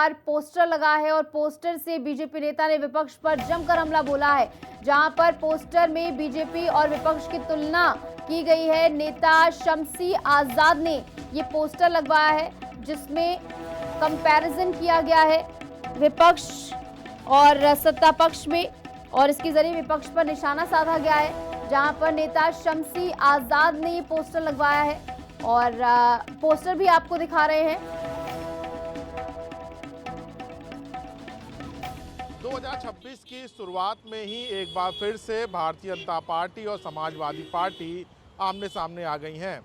पर पोस्टर लगा है और पोस्टर से बीजेपी नेता ने विपक्ष पर जमकर हमला बोला है। जहां पर पोस्टर में बीजेपी और विपक्ष की तुलना की गई है। नेता शम्सी आजाद ने ये पोस्टर लगवाया है जिसमें कंपैरिजन किया गया है विपक्ष और सत्ता पक्ष में, और इसके जरिए विपक्ष पर निशाना साधा गया है। जहां पर नेता शम्सी आजाद ने ये पोस्टर लगवाया है और पोस्टर भी आपको दिखा रहे हैं। 2026 की शुरुआत में ही एक बार फिर से भारतीय जनता पार्टी और समाजवादी पार्टी आमने सामने आ गई हैं।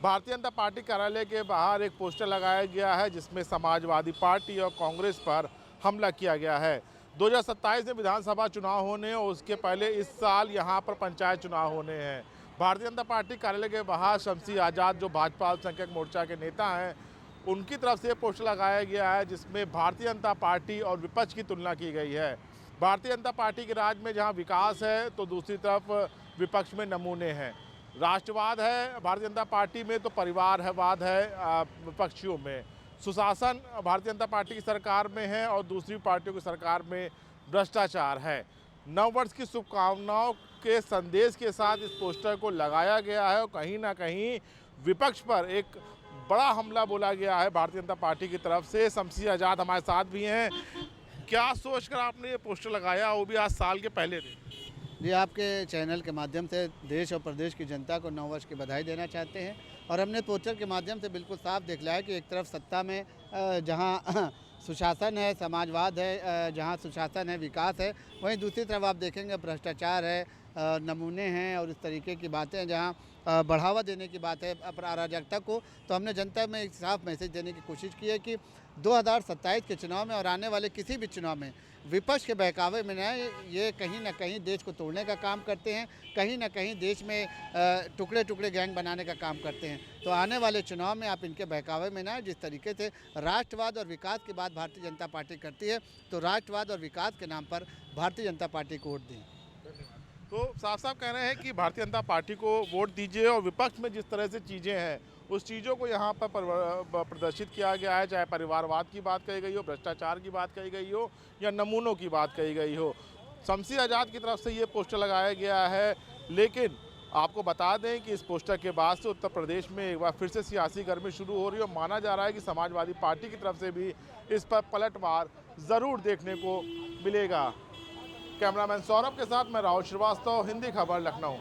भारतीय जनता पार्टी कार्यालय के बाहर एक पोस्टर लगाया गया है जिसमें समाजवादी पार्टी और कांग्रेस पर हमला किया गया है। 2027 में विधानसभा चुनाव होने और उसके पहले इस साल यहां पर पंचायत चुनाव होने हैं। भारतीय जनता पार्टी कार्यालय के बाहर शम्सी आजाद जो भाजपा अल्पसंख्यक मोर्चा के नेता हैं, उनकी तरफ से पोस्टर लगाया गया है जिसमें भारतीय जनता पार्टी और विपक्ष की तुलना की गई है। भारतीय जनता पार्टी के राज में जहां विकास है तो दूसरी तरफ विपक्ष में नमूने हैं। राष्ट्रवाद है भारतीय जनता पार्टी में तो परिवारवाद है विपक्षियों में। सुशासन भारतीय जनता पार्टी की सरकार में है और दूसरी पार्टियों की सरकार में भ्रष्टाचार है। नववर्ष की शुभकामनाओं के संदेश के साथ इस पोस्टर को लगाया गया है और कहीं ना कहीं विपक्ष पर एक बड़ा हमला बोला गया है भारतीय जनता पार्टी की तरफ से। शम्सी आजाद हमारे साथ भी हैं। क्या सोचकर आपने ये पोस्टर लगाया, वो भी आज साल के पहले दिन? जी, आपके चैनल के माध्यम से देश और प्रदेश की जनता को नववर्ष की बधाई देना चाहते हैं। और हमने पोस्टर के माध्यम से बिल्कुल साफ देख लिया है कि एक तरफ सत्ता में जहां सुशासन है, समाजवाद है, जहां सुशासन है, विकास है, वहीं दूसरी तरफ आप देखेंगे भ्रष्टाचार है, नमूने हैं और इस तरीके की बातें जहां बढ़ावा देने की बात है अराजकता को। तो हमने जनता में एक साफ मैसेज देने की कोशिश की है कि 2027 के चुनाव में और आने वाले किसी भी चुनाव में विपक्ष के बहकावे में न ये कहीं ना कहीं देश को तोड़ने का काम करते हैं, कहीं ना कहीं देश में टुकड़े टुकड़े गैंग बनाने का काम करते हैं। तो आने वाले चुनाव में आप इनके बहकावे में न जिस तरीके से राष्ट्रवाद और विकास की बात भारतीय जनता पार्टी करती है, तो राष्ट्रवाद और विकास के नाम पर भारतीय जनता पार्टी को वोट दें। तो साफ साफ कह रहे हैं कि भारतीय जनता पार्टी को वोट दीजिए और विपक्ष में जिस तरह से चीज़ें हैं उस चीज़ों को यहाँ पर प्रदर्शित किया गया है, चाहे परिवारवाद की बात कही गई हो, भ्रष्टाचार की बात कही गई हो या नमूनों की बात कही गई हो। शम्सी आजाद की तरफ से ये पोस्टर लगाया गया है। लेकिन आपको बता दें कि इस पोस्टर के बाद से उत्तर प्रदेश में एक बार फिर से सियासी गर्मी शुरू हो रही है और माना जा रहा है कि समाजवादी पार्टी की तरफ से भी इस पर पलटवार ज़रूर देखने को मिलेगा। कैमरामैन सौरभ के साथ मैं राहुल श्रीवास्तव, हिंदी खबर, लखनऊ।